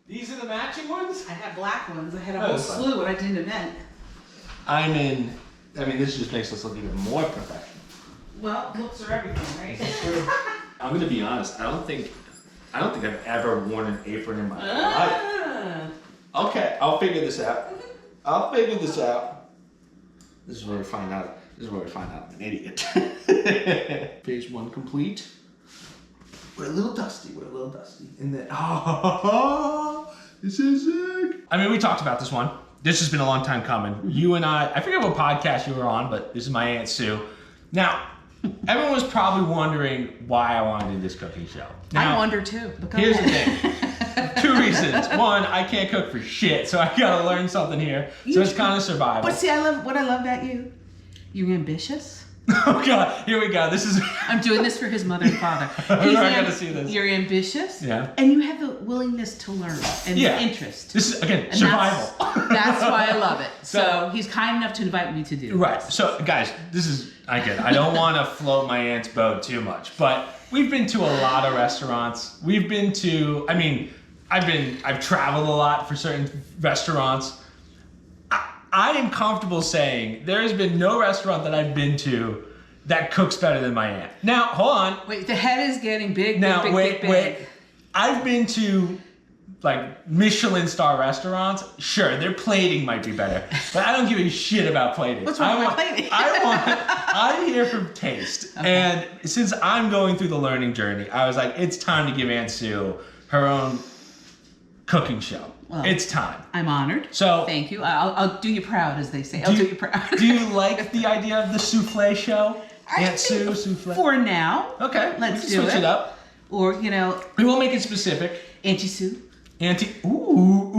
These are the matching ones? I had black ones. I had a whole slew when I did an event. This just makes us look even more professional. Well, looks are everything, right? I'm gonna be honest. I don't think I've ever worn an apron in my life. Okay, I'll figure this out. This is where we find out. I'm an idiot. Phase 1 complete. We're a little dusty. And then, this is sick. We talked about this one. This has been a long time coming. You and I forget what podcast you were on, but this is my Aunt Sue. Now, everyone was probably wondering why I wanted to do this cooking show. Now, I wonder too. Here's the thing. 2 reasons. One, I can't cook for shit, so I gotta learn something here. So it's kind of survival. But see, what I love about you. You're ambitious. Oh God, here we go. This is. I'm doing this for his mother and father. I gotta see this. You're ambitious. Yeah. And you have the willingness to learn and the interest. This is again survival. That's why I love it. So he's kind enough to invite me to do. Right. So guys, this is I don't want to float my aunt's boat too much, but we've been to a lot of restaurants. We've been to. I've traveled a lot for certain restaurants. I am comfortable saying there has been no restaurant that I've been to that cooks better than my aunt. Now, hold on. Wait, the head is getting big. Now, big. wait. I've been to like Michelin star restaurants. Sure, their plating might be better, but I don't give a shit about plating. What's wrong with plating? I'm here for taste. Okay. And since I'm going through the learning journey, I was like, it's time to give Aunt Sue her own cooking show. Well, it's time. I'm honored. So thank you. I'll do you proud, as they say. I'll do you proud. Do you like the idea of the souffle show? Aunt Sue souffle. For now. Okay. Let's switch it up. Or we won't make it specific. Auntie Sue. Ooh.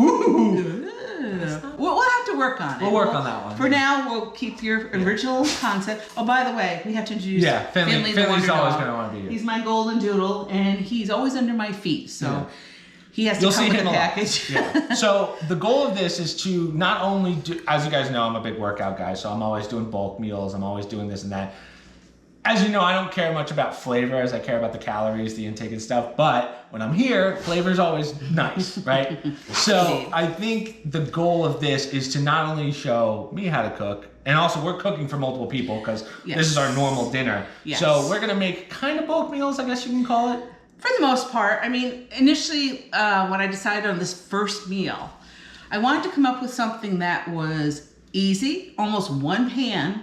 We'll have to work on it. We'll work on that one. For now, we'll keep your original concept. Oh, by the way, we have to introduce Finley's always going to want to be here. He's my golden doodle, and he's always under my feet, so he has to come with the package. Yeah. So the goal of this is to not only do, as you guys know, I'm a big workout guy, so I'm always doing bulk meals. I'm always doing this and that. As you know, I don't care much about flavor as I care about the calories, the intake and stuff. But when I'm here, flavor is always nice, right? So I think the goal of this is to not only show me how to cook, and also we're cooking for multiple people because this is our normal dinner. Yes. So we're going to make kind of bulk meals, I guess you can call it. For the most part. Initially, when I decided on this first meal, I wanted to come up with something that was easy, almost one pan,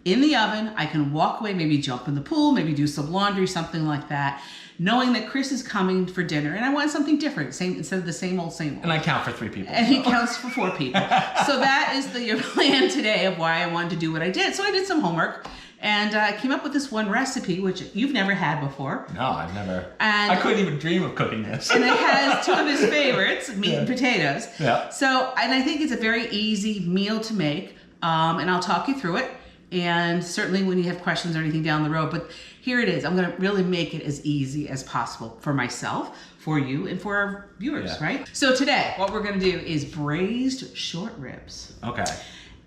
in the oven. I can walk away, maybe jump in the pool, maybe do some laundry, something like that, knowing that Chris is coming for dinner and I want something different, instead of the same old. And I count for 3 people. And he counts for 4 people. So that is the plan today of why I wanted to do what I did. So I did some homework and I came up with this one recipe, which you've never had before. No, I've never. And I couldn't even dream of cooking this. And it has 2 of his favorites, meat and potatoes. Yeah. So, and I think it's a very easy meal to make. And I'll talk you through it. And certainly when you have questions or anything down the road, but here it is. I'm going to really make it as easy as possible for myself, for you, and for our viewers, right? So today, what we're going to do is braised short ribs. Okay.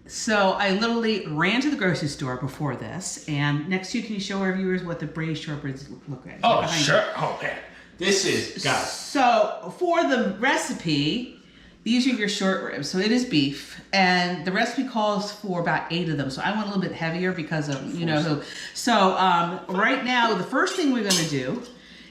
So I literally ran to the grocery store before this, and next to you, can you show our viewers what the braised short ribs look like? Oh, sure. Okay. This is, guys. So for the recipe, these are your short ribs. So it is beef, and the recipe calls for about 8 of them. So I want a little bit heavier because of who. So right now, the first thing we're going to do,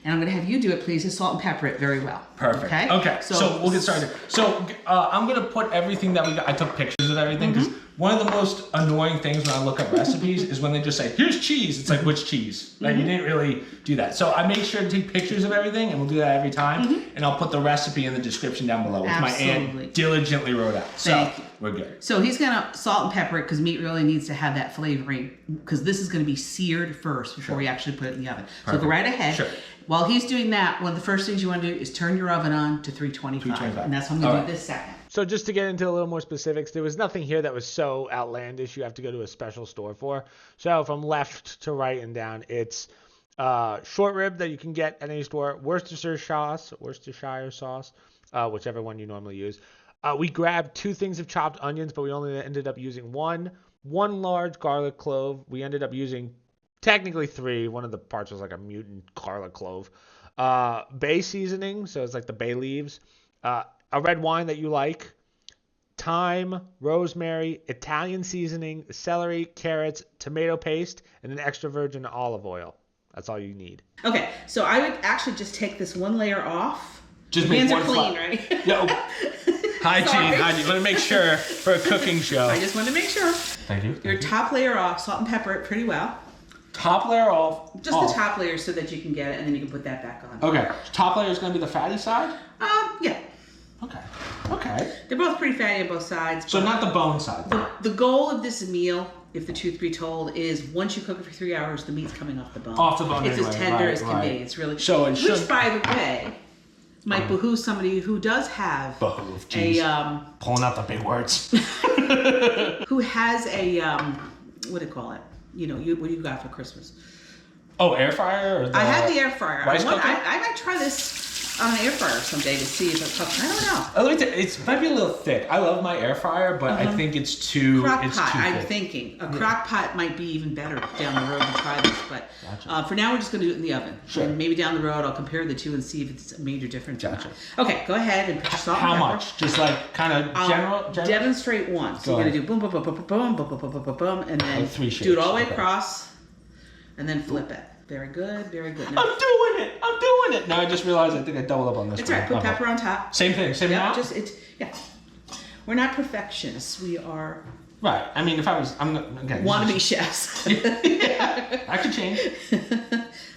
and I'm going to have you do it, please, is salt and pepper it very well. Perfect. Okay. So we'll get started. So I'm going to put everything that we got. I took pictures of everything because one of the most annoying things when I look up recipes is when they just say, here's cheese. It's like, which cheese? Like, you didn't really do that. So I make sure to take pictures of everything, and we'll do that every time. And I'll put the recipe in the description down below, which my aunt diligently wrote out. So we're good. So he's going to salt and pepper it because meat really needs to have that flavoring, because this is going to be seared first before we actually put it in the oven. Perfect. So go right ahead. Sure. While he's doing that, one of the first things you want to do is turn your oven on to 325. And that's what I'm going to do this second. So just to get into a little more specifics, there was nothing here that was so outlandish you have to go to a special store for. So from left to right and down, it's short rib that you can get at any store, Worcestershire sauce, whichever one you normally use. We grabbed 2 things of chopped onions, but we only ended up using one large garlic clove. We ended up using technically 3. One of the parts was like a mutant garlic clove. Bay seasoning, so it's like the bay leaves. a red wine that you like, thyme, rosemary, Italian seasoning, celery, carrots, tomato paste, and an extra virgin olive oil. That's all you need. Okay, so I would actually just take this one layer off. Just Your make hands one are clean, flat- right? Yo, hygiene. Want to make sure for a cooking show. I just wanted to make sure. Thank you. Your top layer off, salt and pepper it pretty well. Top layer off. Just the top layer so that you can get it, and then you can put that back on. Okay. Top layer is going to be the fatty side? Yeah. Okay. They're both pretty fatty on both sides. So not the bone side. The goal of this meal, if the truth be told, is once you cook it for 3 hours, the meat's coming off the bone. Off the bone It's anyway. as tender Right, as can right. be. It's really... So it Which, should- by the way, might behoove somebody who does have Behoove, geez. Pulling out the big words. who has a, what do you call it? You know, what do you got for Christmas? Oh, air fryer? Or the I have the air fryer. rice cooker? I might try this on an air fryer someday to see if it cooks. I don't know. Let me tell you, it might be a little thick. I love my air fryer, but I think it's too. Crock it's pot, too I'm thick. thinking. A crock pot might be even better down the road to try this, but for now we're just going to do it in the oven. Sure. And maybe down the road I'll compare the two and see if it's a major difference or Gotcha. not. Okay, go ahead and put your salt How and pepper. much? Just like kind of I'll general. demonstrate one. So Go you're ahead. going to do boom, boom, boom, boom, boom, boom, boom, boom, boom, boom, boom, and then Like 3 do it all the way shakes. Okay. across, and then flip it. Very good, very good. Now, I'm doing it. Now I just realized I think I doubled up on this. it's one. all right. Put Okay. pepper on top. Same thing. Same Yeah, amount. yeah. We're not perfectionists. We are Right. I mean, if I was, I'm okay. wannabe chefs. I could change.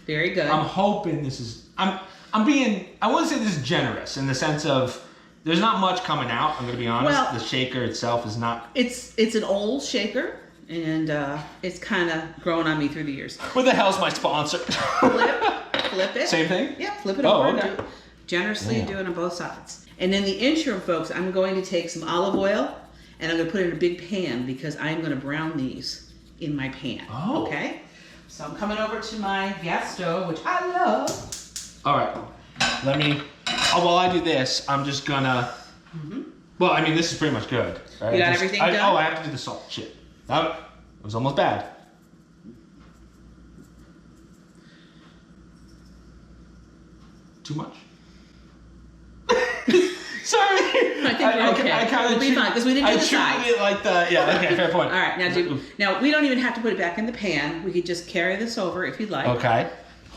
Very good. I'm hoping this is. I'm being. I wouldn't say this is generous in the sense of there's not much coming out. I'm gonna be honest. Well- The shaker itself is not. It's an old shaker, and it's kind of grown on me through the years. What the hell's my sponsor? Flip it. Same thing? Yeah, flip it Oh, over. okay. Do it generously, Yeah. do it on both sides. And in the interim, folks, I'm going to take some olive oil, and I'm going to put it in a big pan because I'm going to brown these in my pan. Oh. Okay? So I'm coming over to my gas stove, which I love. All right. Let me. Oh, while I do this, I'm just gonna. Well, I mean, this is pretty much good. Right? You got everything done? Oh, I have to do the salt. Shit. That was almost bad. Too much? Sorry. I think we're okay. I kind We'll of be fine, 'cause we didn't do the sides. treated it like the. Yeah. Okay. Fair point. All right, now we don't even have to put it back in the pan. We could just carry this over if you'd like. Okay.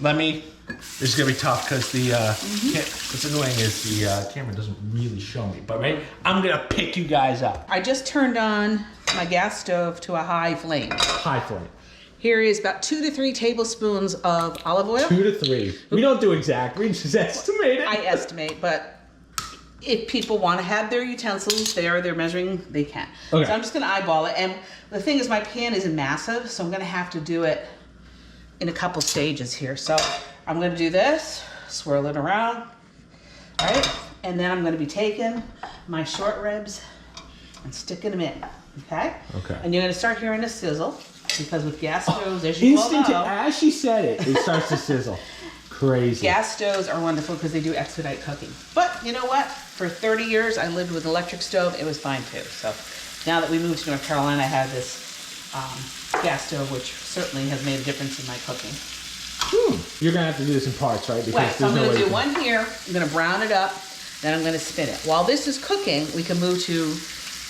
Let me. This is gonna be tough because the. What's annoying is the camera doesn't really show me, but right, I'm gonna pick you guys up. I just turned on my gas stove to a high flame. High flame. Here is about 2 to 3 tablespoons of olive oil. 2 to 3. We don't do exact. We just estimate it. I estimate, but if people want to have their utensils there, they're measuring, they can. Okay. So I'm just going to eyeball it. And the thing is, my pan isn't massive, so I'm going to have to do it in a couple stages here. So I'm going to do this, swirl it around, all right? And then I'm going to be taking my short ribs and sticking them in, okay? Okay. And you're going to start hearing a sizzle, because with gas stoves, as you well know, as she said it, it starts to sizzle. Crazy. gas stoves are wonderful because they do expedite cooking. But you know what? For 30 years, I lived with an electric stove. It was fine too. So now that we moved to North Carolina, I have this gas stove, which certainly has made a difference in my cooking. You're gonna have to do this in parts, right? Because Right, so I'm going to do one here. I'm going to brown it up. Then I'm going to spin it. While this is cooking, we can move to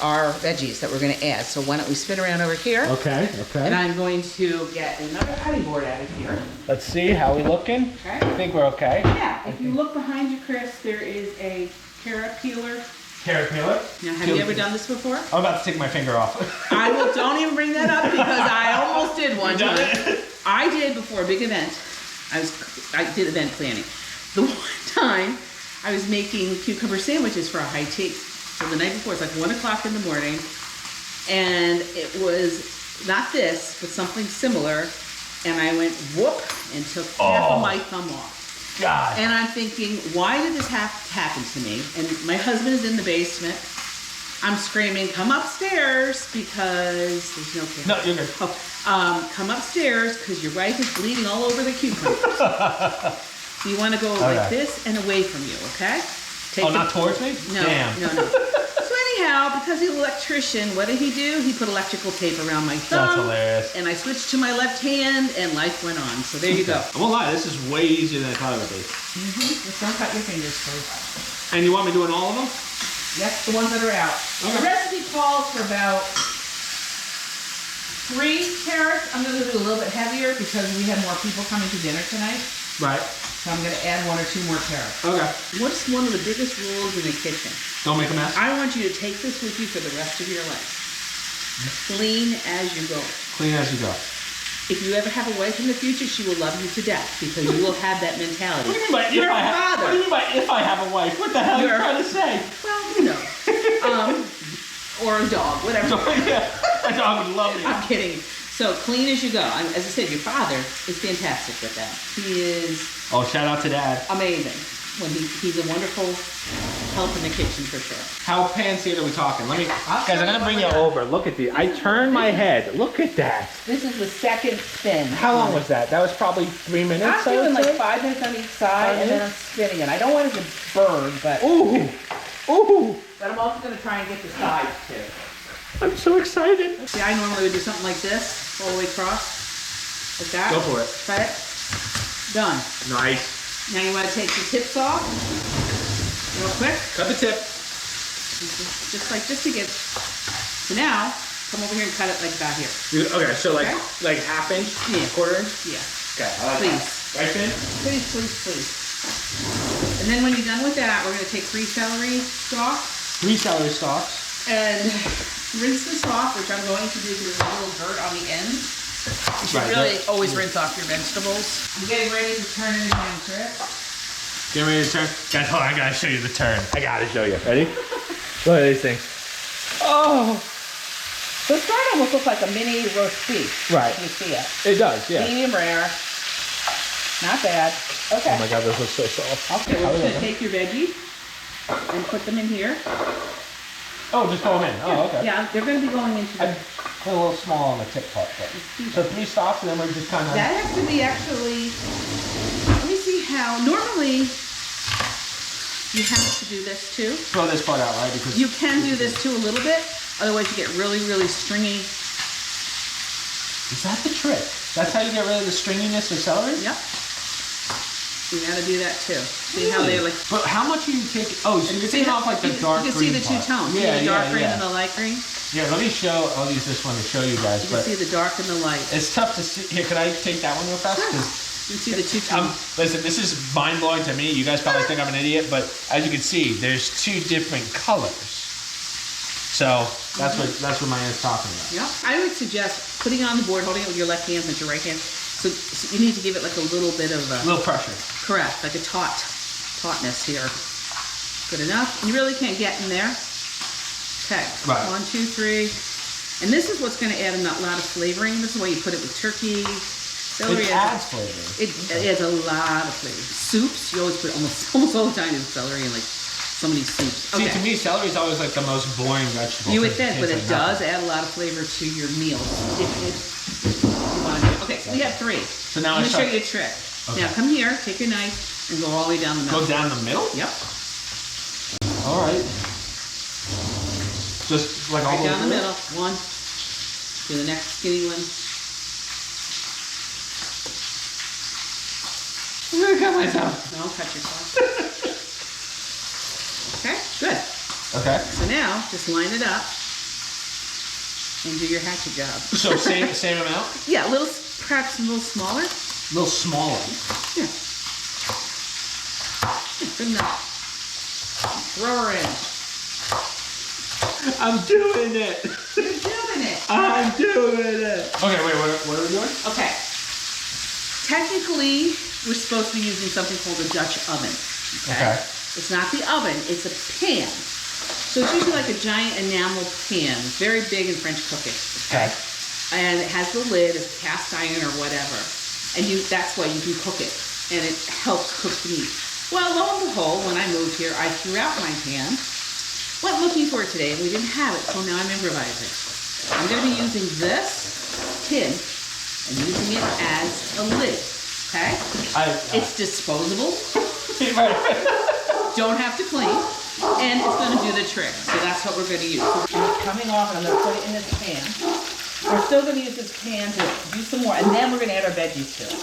our veggies that we're going to add. So why don't we spin around over here? Okay. And I'm going to get another cutting board out of here. Let's see how we looking. Okay. I think we're okay. Yeah, if you look behind you, Chris, there is a carrot peeler. Carrot peeler. Now, have you ever done this before? I'm about to take my finger off. Don't even bring that up because I almost did one You done time. it? I did before a big event. I did event planning. The one time I was making cucumber sandwiches for a high tea. So the night before, it's like 1 o'clock in the morning, and it was not this, but something similar. And I went whoop and took half of my thumb off. God. And I'm thinking, why did this have to happen to me? And my husband is in the basement. I'm screaming, come upstairs because there's no camera. No, you're good. Come upstairs because your wife is bleeding all over the cucumber. So you want to go like this and away from you, okay? Not towards me? No, Damn. no. So anyhow, because he's an electrician, what did he do? He put electrical tape around my thumb. That's hilarious. And I switched to my left hand, and life went on. So there you go. I won't lie, this is way easier than I thought it would be. Just don't cut your fingers, please. And you want me doing all of them? Yes, the ones that are out. Okay. The recipe calls for about 3 carrots. I'm going to do a little bit heavier because we have more people coming to dinner tonight. Right. So I'm going to add 1 or 2 more carrots. Okay. What's one of the biggest rules in the kitchen? Don't make a mess. I want you to take this with you for the rest of your life. Clean as you go. Clean as you go. If you ever have a wife in the future, she will love you to death because you will have that mentality. What do you mean by Your if I have? father. What do you mean by if I have a wife? What the hell are you trying to say? Well, you know. Or a dog, whatever. Yeah, a dog would love me. I'm kidding. So clean as you go. As I said, your father is fantastic with that. He is Oh, shout out to Dad. amazing. When he's a wonderful help in the kitchen for sure. How fancy are we talking? Let me, guys, I'm gonna bring you over. Look at the, I turned my head. Look at that. This is the second spin. How long was that? That was probably 3 minutes. I'm I doing would like say? 5 minutes on each side, and then I'm spinning it. I don't want it to burn, but Ooh, ooh. I'm also going to try and get the sides too. I'm so excited. See, I normally would do something like this, all the way across, like that. Go for it. Try it. Done. Nice. Now you want to take the tips off, real quick. Cut the tip. Just like this to get. So now, come over here and cut it like about here. Okay, so like Okay. like half inch, Yeah. quarter inch. Yeah. Okay, I like Please. that. Right, Finn? Please, please, please. And then when you're done with that, we're going to take 3 celery stalks 3 celery stalks. and rinse this off, which I'm going to do because there's a little dirt on the end. You should Right, really always rinse off your vegetables. I'm getting ready to turn it into it. Get ready to turn. Guys, hold on, I gotta show you the turn. I gotta show you. Ready? Look at these things. Oh! So it's starting to almost look like a mini roast beef. Right. You see it. It does, yeah. Medium rare. Not bad. Okay. Oh my god, this looks so soft. Okay, we're just gonna take your veggies and put them in here. Oh, just throw them in. Oh, okay. Yeah, they're gonna be going into the... I'm a little small on the tip part, but. So 3 stalks and then we're just kind of. That has to be actually... Let me see how... Normally, you have to do this too. Throw this part out, right? Because You can do this too a little bit. Otherwise, you get really, really stringy. is that the trick? That's how you get rid of the stringiness of celery? Yep. You gotta do that too. See how they like... But how much are you taking? Oh, so you're See taking how- off like the dark You green can see the 2 part. tones. Yeah, See the dark yeah, green yeah. and the light green? Yeah, let me show. I'll use this one to show you guys. You can But see the dark and the light. it's tough to see. Here, can I take that one real fast? Sure. 'Cause You can see the 2 tones. listen, this is mind blowing to me. You guys probably think I'm an idiot, but as you can see, there's 2 different colors. So that's what my aunt's talking about. Yeah. I would suggest putting it on the board, holding it with your left hand, with your right hand. So you need to give it like a little bit of A little pressure. correct, like a tautness here. Good enough. You really can't get in there. Okay. Right. 1, 2, 3. And this is what's going to add a lot of flavoring. This is why you put it with turkey. Celery It adds flavor. It adds a lot of flavor. Soups, you always put almost all the time is celery in like so many soups. See, to me, celery is always like the most boring vegetable. You would 'cause think, but tastes it like does nothing. add a lot of flavor to your meals. If you want to. Okay, so we have 3. So now Let I me show start- you a trick. Okay. Now come here, take your knife, and go all the way down the middle. Go down the middle? Yep. All right. Just like all Right the way down the through? middle. 1. Do the next skinny one. I'm gonna cut myself. No, cut yourself. Okay, good. Okay. So now, just line it up and do your hatchet job. So same amount? Yeah, a little, perhaps a little smaller. A little smaller. Yeah. Good enough. Throw her in. I'm doing it. You're doing it. I'm doing it. Okay, wait, what are we doing? Okay. Technically, we're supposed to be using something called a Dutch oven. Okay. It's not the oven, it's a pan. So it's usually like a giant enamel pan, very big in French cooking. Okay. And it has the lid, it's cast iron or whatever. And that's why you can cook it. And it helps cook the meat. Well, lo and behold, when I moved here, I threw out my pan. Went looking for it today, and we didn't have it, so now I'm improvising. I'm going to be using this tin and using it as a lid, okay? It's disposable, don't have to clean, and it's going to do the trick. So that's what we're going to use. And it's coming off, and I'm going to put it in this pan. We're still going to use this pan to do some more, and then we're going to add our veggies to it.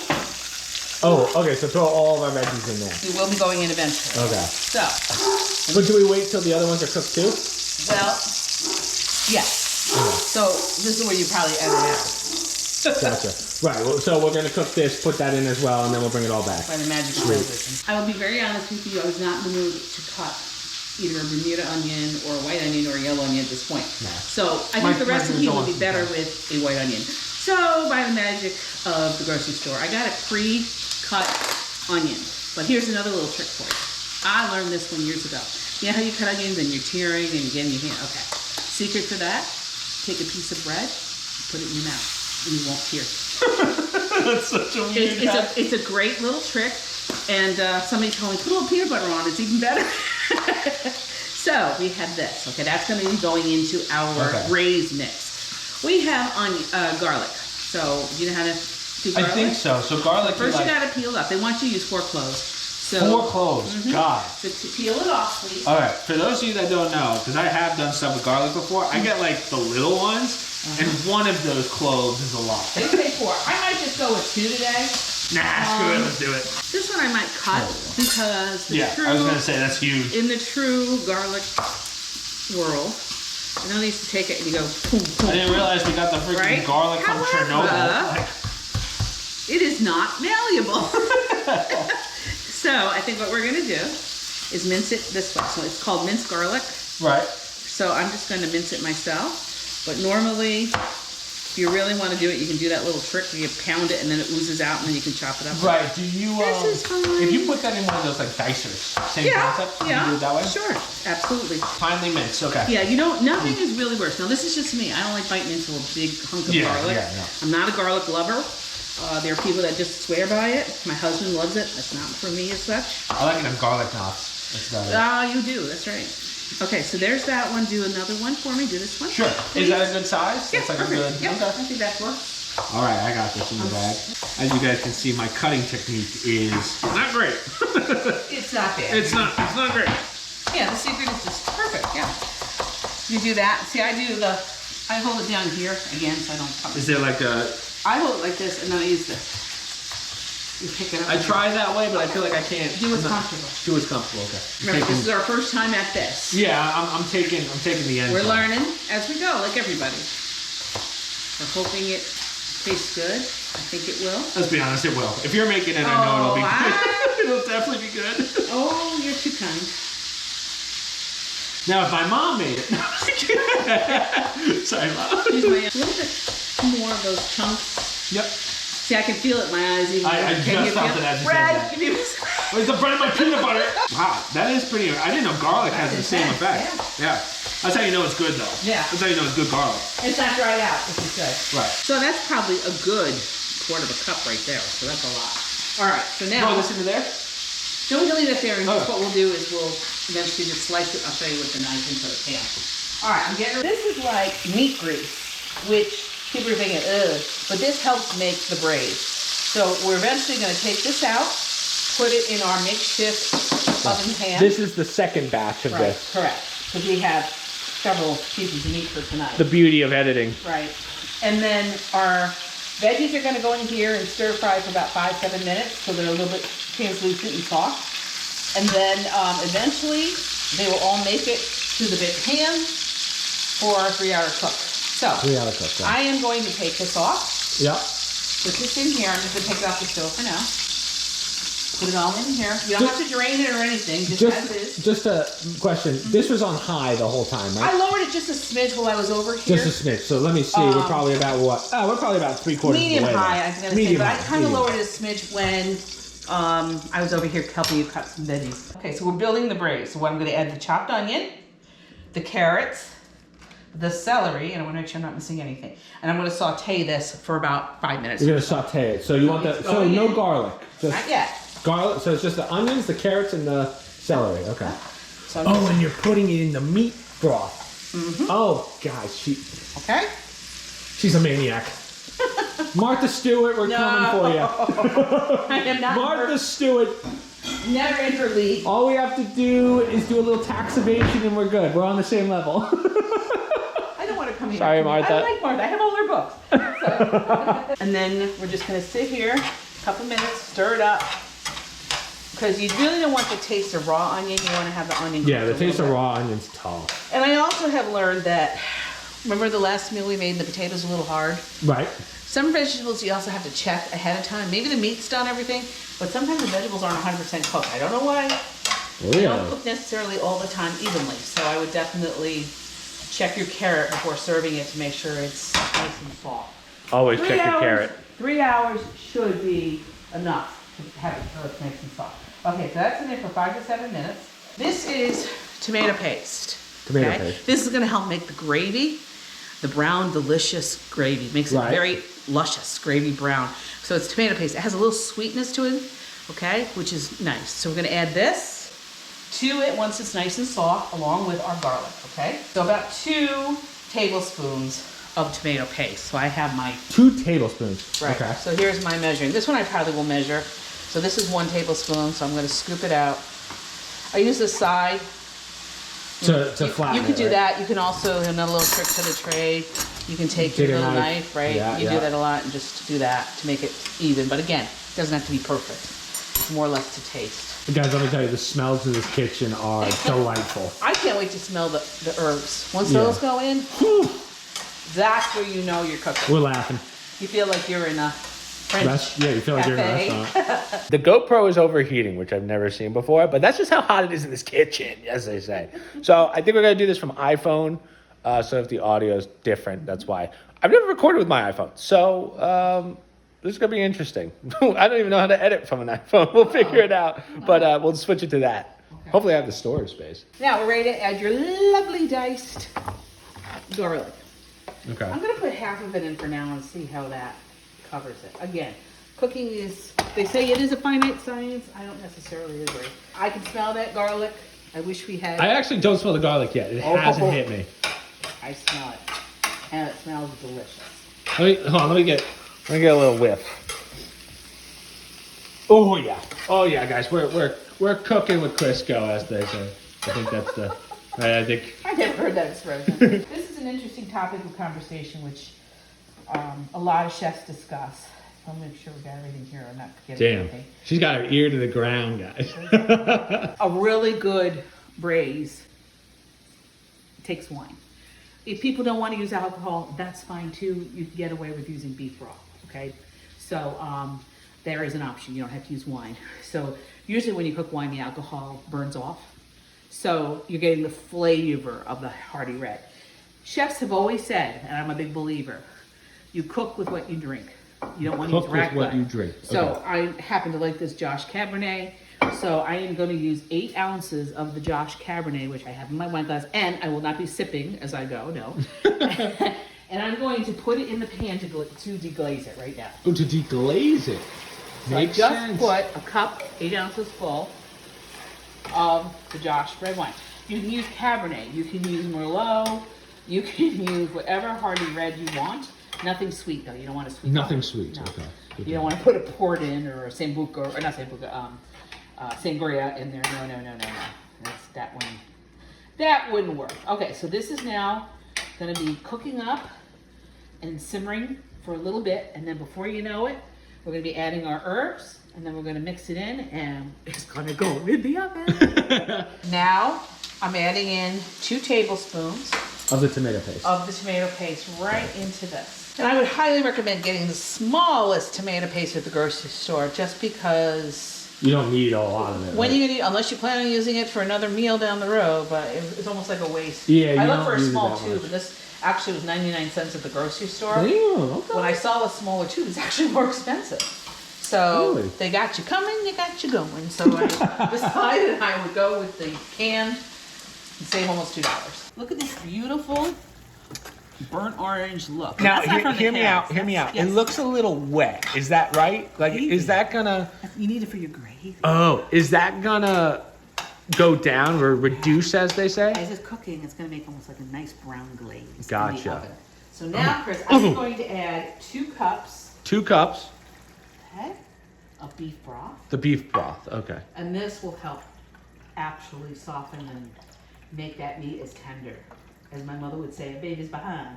Oh, okay, so throw all of our veggies in there. You will be going in eventually. Okay. So, But do we wait till the other ones are cooked too? well, yes. Okay. So this is where you probably edit out. Gotcha. Right, well, so we're going to cook this, put that in as well, and then we'll bring it all back. By the magic of television. I will be very honest with you, I was not in the mood to cut either a Bermuda onion or a white onion or a yellow onion at this point. No. So I think the recipe would be better with a white onion. So by the magic of the grocery store, I got a pre-cut onion. But here's another little trick for you. I learned this one years ago. You know how you cut onions and you're tearing and you get in your hand? Okay. Secret for that, take a piece of bread, put it in your mouth, and you won't tear. That's such a weird hack. It's a great little trick. And somebody told me, put a little peanut butter on, it's even better. So we have this. Okay, that's going to be going into our braised mix. We have garlic. So you know how to do garlic? I think so. So garlic. First, you got to peel it up. They want you to use 4 cloves. So 4 cloves. God. So to peel it off, please. All right. For those of you that don't know, because I have done stuff with garlic before, I get like the little ones, and one of those cloves is a lot. They say 4. I might just go with 2 today. Nah, screw it. Let's do it. This one I might cut because the true, I was gonna say that's huge. in the true garlic world, you know they used to take it and you go boom, boom. I didn't realize we got the freaking garlic from Chernobyl. It is not malleable. So I think what we're gonna do is mince it this way. So it's called minced garlic. Right. So I'm just gonna mince it myself. But normally, if you really want to do it, you can do that little trick where you pound it and then it oozes out and then you can chop it up. Right. Do you? This is fine. If you put that in one of those like dicers, same concept. Yeah. You do it that way. Sure. Absolutely. Finely minced. Okay. Yeah, you know, nothing is really worse. Now, this is just me. I don't like biting into a big hunk of garlic. Yeah. I'm not a garlic lover. There are people that just swear by it. My husband loves it. That's not for me as such. I like it in garlic knots. That's about it. Ah, you do. That's right. Okay, so there's that one. Do another one for me. Do this one. Sure. Please. Is that a good size? Yeah, That's like perfect. a good. Yeah, Okay. I think that works. All right, I got this in the bag. As you guys can see, my cutting technique is not great. It's not bad. It's not great. Yeah, the secret is just perfect. Yeah. You do that. See, I hold it down here again so I don't come. Is there like a? I hold it like this and then I use this. You pick it up. I try that way, but I feel like I can't. Do what's comfortable. Do what's comfortable. Okay. Remember, this is our first time at this. Yeah, I'm taking the end. We're learning as we go, like everybody. We're hoping it tastes good. I think it will. Let's be honest, it will. If you're making it, I know it'll be good. It'll definitely be good. Oh, you're too kind. Now, if my mom made it. Sorry, Mom. Here's my, a little bit more of those chunks. Yep. See, I can feel it in my eyes. Even I can just you felt feel it as you Brad, said that. give me Where's the bread of my peanut butter? Wow, that is pretty. I didn't know garlic has the same effect. Yeah. That's how you know it's good, though. Yeah. That's how you know it's good garlic. It's not dried out, which is good. Right. So that's probably a good quarter of a cup right there. So that's a lot. All right. So now. Throw this into there? Don't leave it there. And what we'll do is we'll eventually just slice it. I'll show you with the knife into the pan. All right. I'm getting. This is like meat grease, which people are thinking, ugh, but this helps make the braise. So we're eventually going to take this out, put it in our makeshift oven pan. This is the second batch of this. Correct. Because we have several pieces of meat for tonight. The beauty of editing. Right. And then our veggies are going to go in here and stir fry for about 5-7 minutes so they're a little bit translucent and soft. And then eventually they will all make it to the big pan for our 3-hour cook. So 3-hour cook. Yeah. I am going to take this off. Yep. Put this in here. I'm just going to take it off the stove for now. Put it all in here. You don't have to drain it or anything, just as is. Just a question. This was on high the whole time, right? I lowered it just a smidge while I was over here. Just a smidge. So let me see. We're probably about what? Oh, we're probably about 3/4 of the way. Medium high, I was going to say. But I kind of medium. lowered it a smidge when I was over here helping you cut some veggies. Okay, so we're building the braise. So what I'm going to add the chopped onion, the carrots, the celery, and I want to make sure I'm not missing anything. And I'm going to saute this for about 5 minutes. You're going to saute it. So you want that? So no garlic. Just Not yet. garlic. So it's just the onions, the carrots, and the celery. Okay. So Oh, and you're putting it in the meat broth. Mm-hmm. Oh, guys, okay. she's a maniac. Martha Stewart, we're coming for you. I am not. Martha Stewart. Never enter league. All we have to do is do a little tax evasion and we're good. We're on the same level. I don't want to come here. Sorry, Martha. I like Martha. I have all her books. So. And then we're just going to sit here Couple minutes, stir it up. Because you really don't want the taste of raw onion. You want to have the onion. Yeah, the taste of raw onion's tough. And I also have learned that, remember the last meal we made, the potatoes a little hard? Right. Some vegetables you also have to check ahead of time. Maybe the meat's done everything, but sometimes the vegetables aren't 100% cooked. I don't know why. They don't cook necessarily all the time evenly. So I would definitely check your carrot before serving it to make sure it's nice and soft. Always check your carrot. 3 hours should be enough to have it so it's nice and soft. Okay, so that's in there for 5 to 7 minutes. This is tomato paste. Tomato paste. This is gonna help make the gravy, the brown, delicious gravy. Makes it very luscious, gravy brown. So it's tomato paste. It has a little sweetness to it, okay, which is nice. So we're gonna add this to it once it's nice and soft, along with our garlic, okay? So about 2 tablespoons of tomato paste. So I have my 2 tablespoons. Right. Okay. So here's my measuring. This one I probably will measure. So this is 1 tablespoon, so I'm going to scoop it out. I use the side. To flatten You can it, do right? that. You can also, another little trick to the trade, you can take your little knife, right? Yeah, you do that a lot and just do that to make it even. But again, it doesn't have to be perfect. It's more or less to taste. But guys, let me tell you, the smells of this kitchen are delightful. I can't wait to smell the herbs. Once those go in, that's where you know you're cooking. We're laughing. You feel like you're in a French Yeah, you feel like you're in a cafe. restaurant. The GoPro is overheating, which I've never seen before, but that's just how hot it is in this kitchen, as they say. So I think we're going to do this from iPhone. So if the audio is different, that's why. I've never recorded with my iPhone. So this is going to be interesting. I don't even know how to edit from an iPhone. We'll figure it out. But we'll switch it to that. Okay. Hopefully I have the storage space. Now we're ready to add your lovely diced garlic. Okay. I'm going to put half of it in for now and see how that covers it. Again, cooking is, they say it is a finite science. I don't necessarily agree. I can smell that garlic. I wish we had. I actually don't smell the garlic yet. It hasn't hit me. I smell it. And it smells delicious. Let me get a little whiff. Oh yeah, guys. We're cooking with Crisco, as they say. I think that's the. I never heard that expression. This is an interesting topic of conversation, which a lot of chefs discuss. So I'll make sure we got everything here. I'm not forgetting anything. She's got her ear to the ground, guys. A really good braise takes wine. If people don't want to use alcohol, that's fine too. You can get away with using beef broth, okay? So there is an option. You don't have to use wine. So usually when you cook wine, the alcohol burns off. So you're getting the flavor of the hearty red. Chefs have always said, and I'm a big believer, you cook with what you drink. You don't want to use ragweed. Cook with what you drink. Okay. So I happen to like this Josh Cabernet. So I am going to use 8 ounces of the Josh Cabernet, which I have in my wine glass, and I will not be sipping as I go, no. And I'm going to put it in the pan to deglaze it right now. Oh, to deglaze it. So I just put a cup, 8 ounces full, of the Josh red wine. You can use Cabernet, you can use Merlot, you can use whatever hearty red you want. Nothing sweet though. You don't want a sweet. Nothing sweet. No. Okay. You don't want to put a port in or a Sambuca or not Sambuca, sangria in there. No. That wouldn't work. Okay, so this is now going to be cooking up and simmering for a little bit, and then before you know it, we're going to be adding our herbs, and then we're going to mix it in, and it's going to go in the oven. Now I'm adding in 2 tablespoons of the tomato paste. Right into this. And I would highly recommend getting the smallest tomato paste at the grocery store, just because you don't need a lot of it. When you need, unless you plan on using it for another meal down the road, but it's almost like a waste. Yeah, I looked for a small tube, but this actually was 99 cents at the grocery store. Damn, okay. When I saw a smaller tube, it's actually more expensive. So really? They got you coming, they got you going. So I decided I would go with the canned and save almost $2. Look at this beautiful burnt orange look. Now, That's not from the hear me cans. out. Hear me out. Yes. It looks a little wet. Is that right? Like, Maybe. is that gonna? You need it for your gravy. Oh, is that gonna go down or reduce, as they say? As it's cooking, it's going to make almost like a nice brown glaze. In the Gotcha. oven. So now, Chris, I'm going to add 2 cups. 2 cups. Okay, of beef broth. The beef broth. Okay. And this will help actually soften and make that meat as tender. As my mother would say, a baby's behind.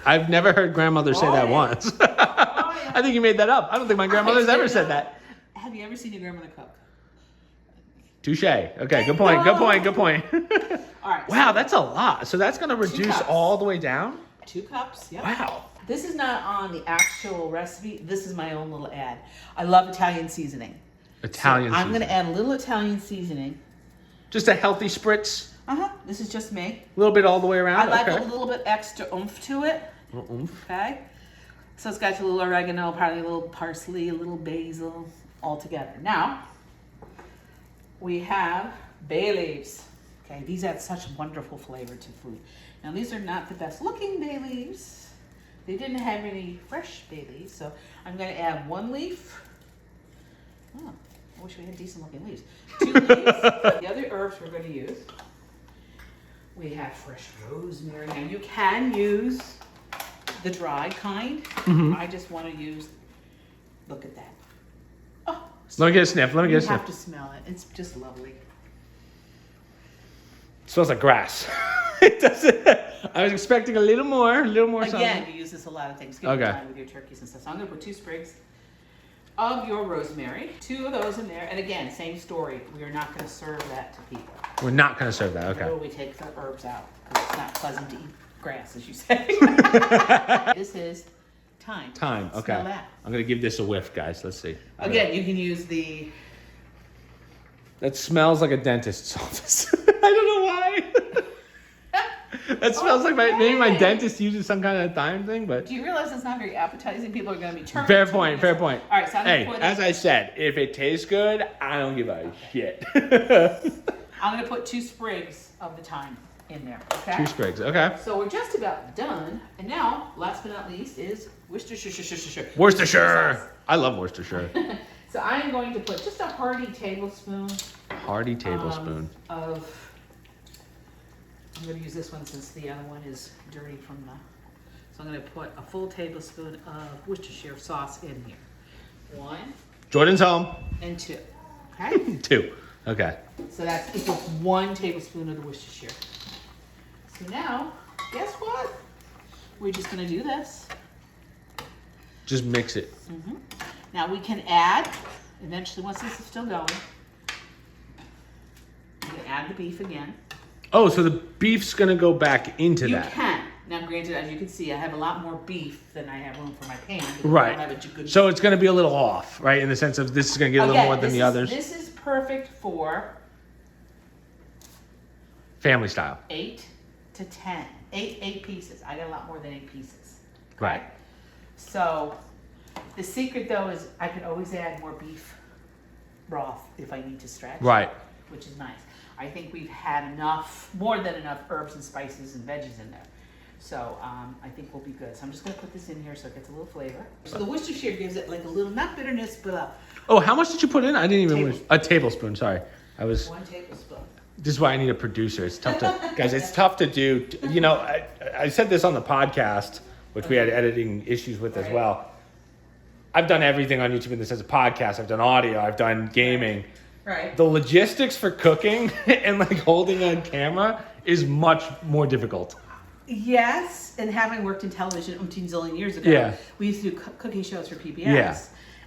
I've never heard grandmother say that once. Oh I think you made that up. I don't think my grandmother's ever said that. Have you ever seen your grandmother cook? Touche. Okay, good point. Good point. Good point. All right. Wow, that's a lot. So that's going to reduce cups. all the way down? 2 cups. Yep. Wow. This is not on the actual recipe. This is my own little ad. I love Italian seasoning. Italian I'm going seasoning. to add a little Italian seasoning. Just a healthy spritz. This is just me. A little bit all the way I around. like Okay. a little bit extra oomph to it. A little oomph. Okay. So it's got a little oregano, probably a little parsley, a little basil, all together. Now, we have bay leaves. Okay, these add such wonderful flavor to food. Now, these are not the best looking bay leaves. They didn't have any fresh bay leaves, so I'm going to add 1 leaf. Oh, I wish we had decent looking leaves. 2 leaves. The other herbs we're going to use. We have fresh rosemary. Now, you can use the dry kind. I just want to use, look at that. Oh, Let me get a sniff. Let me get a you have sniff. to smell it. It's just lovely. It smells like grass. It doesn't. I was expecting a little more Again, something. you use this a lot of Thanksgiving Okay. time with your turkeys and stuff. So I'm going to put 2 sprigs of your rosemary, 2 of those in there. And again, same story. We are not going to serve that to people. We're not going to serve that. Okay. Or we take the herbs out because it's not pleasant to eat grass, as you say. This is thyme. Thyme. Okay. Smell that. I'm going to give this a whiff, guys. Let's see. Again, you can use the. That smells like a dentist's office. I don't know why. That smells like maybe my Okay. dentist uses some kind of thyme thing, but Do you realize it's not very appetizing? People are going to be turning. fair point, fair point. All right, so I'm going Hey, to put. as I said, if it tastes good, I don't give a shit. I'm going to put 2 sprigs of the thyme in there. Okay. 2 sprigs, okay. So we're just about done. And now, last but not least, is Worcestershire. Worcestershire. I love Worcestershire. So I am going to put just a hearty tablespoon Hearty tablespoon. of. I'm going to use this one since the other one is dirty from the. So I'm going to put a full tablespoon of Worcestershire sauce in here. 1 Jordan's home. and 2. Okay. 2. Okay. So that's equals 1 tablespoon of the Worcestershire. So now, guess what? We're just going to do this. Just mix it. Now we can add, eventually once this is still going, you can add the beef again. Oh, so the beef's gonna go back into You that. can. Now granted, as you can see, I have a lot more beef than I have room for my pan. because I Right. don't have a good So it's gonna be a little off, right? In the sense of this is gonna get a little more than the others. This is perfect for Family style. 8 to 10. 8 pieces. I got a lot more than 8 pieces. Right. So the secret though is I can always add more beef broth if I need to stretch. Right. Which is nice. I think we've had enough, more than enough herbs and spices and veggies in there. So I think we'll be good. So I'm just going to put this in here so it gets a little flavor. So the Worcestershire gives it like a little, not bitterness, but Oh, how much did you put in? I didn't even. Tablespoon. A tablespoon. Sorry, I was. 1 tablespoon. This is why I need a producer. It's tough to, guys. It's tough to do. You know, I said this on the podcast, which we had editing issues with as well. I've done everything on YouTube in the sense of podcast. I've done audio. I've done gaming. Right. The logistics for cooking and like holding a camera is much more difficult. Yes, and having worked in television umpteen zillion years ago, Yeah. we used to do cooking shows for PBS. Yeah.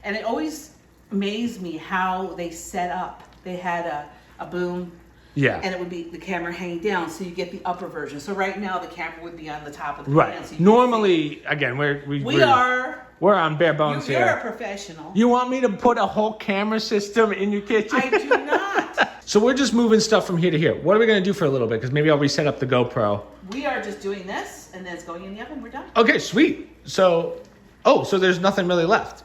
And it always amazed me how they set up. They had a boom. Yeah. And it would be the camera hanging down, so you get the upper version. So right now the camera would be on the top of the pan. Right. So you can Normally, again, see. We're on bare bones you're a here. professional. You want me to put a whole camera system in your kitchen? I do not. So we're just moving stuff from here to here. What are we going to do for a little bit? Because maybe I'll reset up the GoPro. We are just doing this, and then it's going in the oven. We're done. Okay, sweet. So there's nothing really left.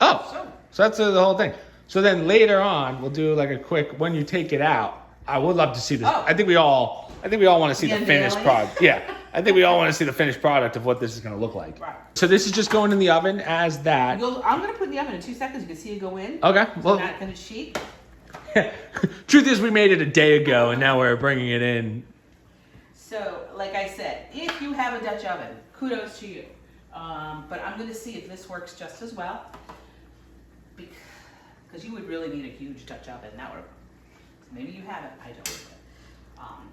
So that's the whole thing. So then later on, we'll do like a quick, when you take it out, I would love to see this. Oh. I think we all want to see The the finished unveiling? product. Yeah. I think we all want to see the finished product of what this is going to look like. Right. So this is just going in the oven as that. I'm going to put it in the oven in 2 seconds. You can see it go in. Okay. So Well, not finished sheet. truth is we made it a day ago and now we're bringing it in. So, like I said, if you have a Dutch oven, kudos to you. But I'm going to see if this works just as well. Because you would really need a huge Dutch oven. That would, maybe you have it. I don't.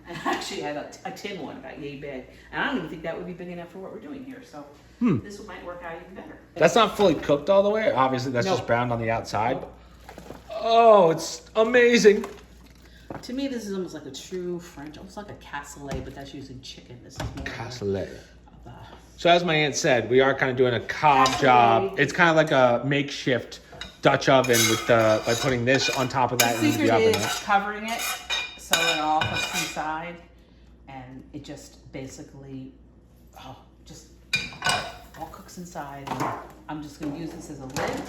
I actually had a tin one, about yay big. And I don't even think that would be big enough for what we're doing here. So this might work out even better. That's not fully cooked all the way. Obviously, that's Nope. just browned on the outside. Nope. Oh, it's amazing. To me, this is almost like a true French, almost like a cassoulet, but that's using chicken. This is more Cassoulet. of a So as my aunt said, we are kind of doing a cob job. It's kind of like a makeshift Dutch oven with by putting this on top of that The into secret the oven. is covering it so it all cooks inside, and it just basically, just all cooks inside. And I'm just going to use this as a lid.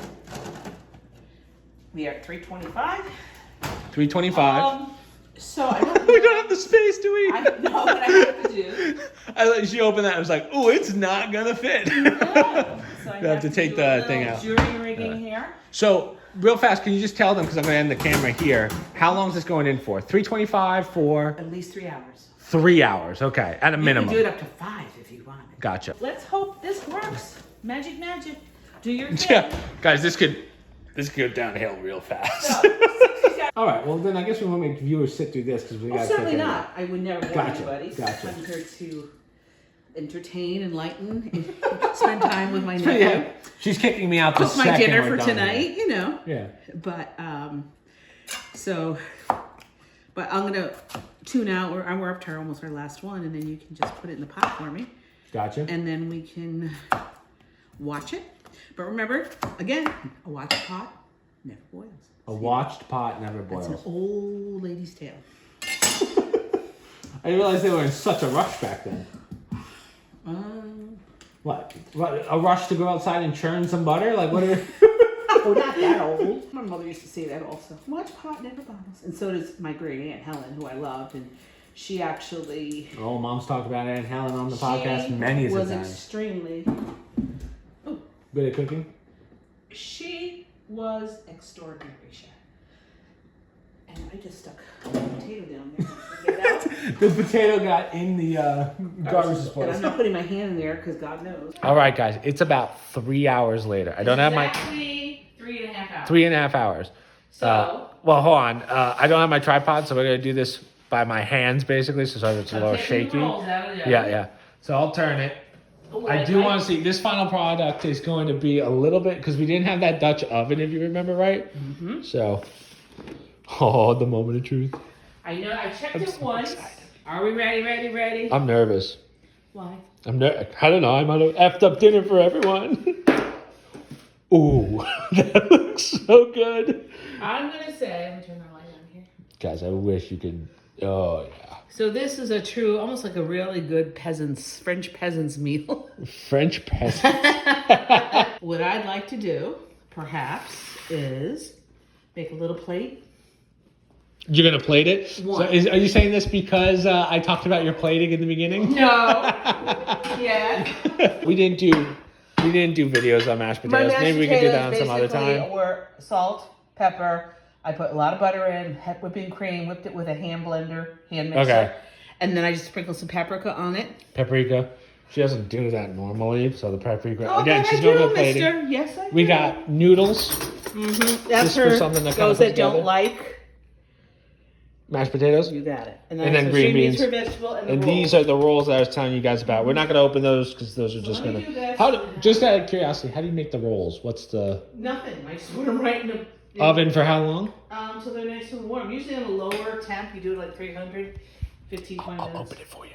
We are at 325. 325. So I don't. We don't have the space, do we? I know what I have to do. She opened that. I was like, "Oh, it's not gonna fit." Yeah. So I We have to take do a the thing little out. Jury rigging here. So, real fast, can you just tell them, because I'm gonna end the camera here, how long is this going in for? 325 for At least 3 hours. 3 hours. Okay, at a minimum. You can do it up to 5 if you want it. Gotcha. Let's hope this works. Magic, magic. Do your thing. Yeah, guys, this could go downhill real fast. All right, well then I guess we won't make viewers sit through this because we got. Certainly not. I would never warn Gotcha, anybody. gotcha. I'm here to entertain, enlighten, and spend time with my nephew. Yeah, she's kicking me out the Cook my second dinner we're for done tonight, you know. here. But but I'm gonna tune out. We're up to almost our last one, and then you can just put it in the pot for me, Gotcha. and then we can watch it. But remember, again, a watched pot never boils. A watched pot never That's an boils. old lady's tale. I didn't realize they were in such a rush back then. What? A rush to go outside and churn some butter? Like what are... Oh, not that old. My mother used to say that also. Watch pot never bottles. And so does my great aunt Helen, who I loved, and she actually. Oh, Mom's talked about Aunt Helen on the podcast many a was times. extremely. Oh, Good at cooking? she was extraordinary chef. And I just stuck a potato down there. Get it out. The potato got in the garbage And disposal. I'm not putting my hand in there because God knows. All right, guys. It's about 3 hours later. I don't have my... Exactly 3.5 hours. 3.5 hours. So. Well, hold on. I don't have my tripod, so we're going to do this by my hands, basically, so it's a little shaky. Yeah. So I'll turn it. I do want to see, this final product is going to be a little bit, because we didn't have that Dutch oven, if you remember right. Mm-hmm. So, the moment of truth. I know, I checked I'm it so once. excited. Are we ready? I'm nervous. Why? I don't know. I'm on an effed up dinner for everyone. Ooh, that looks so good. I'm going to say, I'm going to turn the light on here. Guys, I wish you could, oh yeah. So this is a true, almost like a really good French peasant's meal. French peasant. What I'd like to do, perhaps, is make a little plate. You're gonna plate it? One. So are you saying this because I talked about your plating in the beginning? No. Yeah. We didn't do videos on mashed potatoes. Maybe we could do that on some other time. Or salt, pepper. I put a lot of butter in, whipping cream, whipped it with a hand mixer. Okay. And then I just sprinkled some paprika on it. Paprika. She doesn't do that normally, so the paprika. Oh, Again, but she's I going do, to plating. mister. Yes, I do. We got noodles, Mm-hmm. That's Just for for something to kinda those put that together. don't like. mashed potatoes, You got it. And then green beans. For vegetable and these are the rolls that I was telling you guys about. We're not going to open those because those are just Let going me do this. to. Just out of curiosity, how do you make the rolls? What's the Nothing. I just put them right in the oven for how long? so they're nice and warm. Usually on a lower temp, you do it like 300, 15, 20 I'll minutes. open it for you.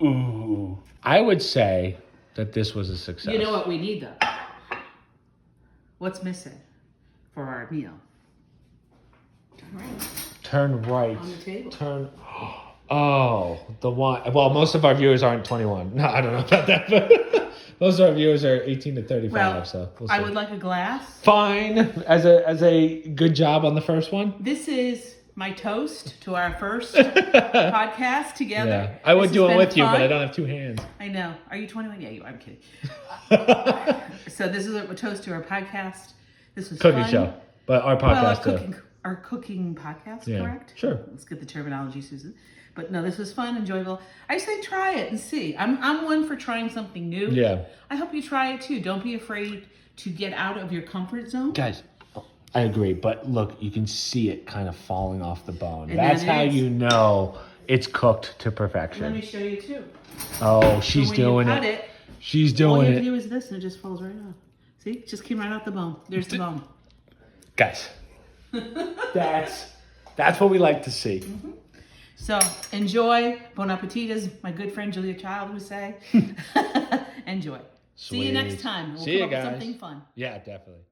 Ooh. I would say that this was a success. You know what we need though? What's missing for our meal? Turn right Turn right. on the table. Turn. Oh, the one. Well, most of our viewers aren't 21. No, I don't know about that, but most of our viewers are 18 to 35. Well, So we'll see. I would like a glass. Fine, as a good job on the first one. This is my toast to our first podcast together. Yeah, I would This do has it been with you, but fun. I don't have two hands. I know. Are you 21? Yeah, you are. I'm kidding. So this is a toast to our podcast. This was Cooking fun. show, but our Well, podcast. our cooking podcast, Yeah, correct? sure. Let's get the terminology, Susan. But no, this was fun, enjoyable. I say try it and see. I'm one for trying something new. Yeah. I hope you try it too. Don't be afraid to get out of your comfort zone. Guys, I agree, but look, you can see it kind of falling off the bone. And That's that how is- you know it's cooked to Let me perfection. show you too. Oh, she's So when doing you cut it. it. She's All you doing have to it. do is this, and it just falls right off. See, it just came right out the bone. There's the bone. Guys, that's what we like to see. So enjoy. Bon appetit, as my good friend Julia Child would say. Enjoy. See you next Sweet. time. We'll See come you up with guys. something fun. Yeah, definitely.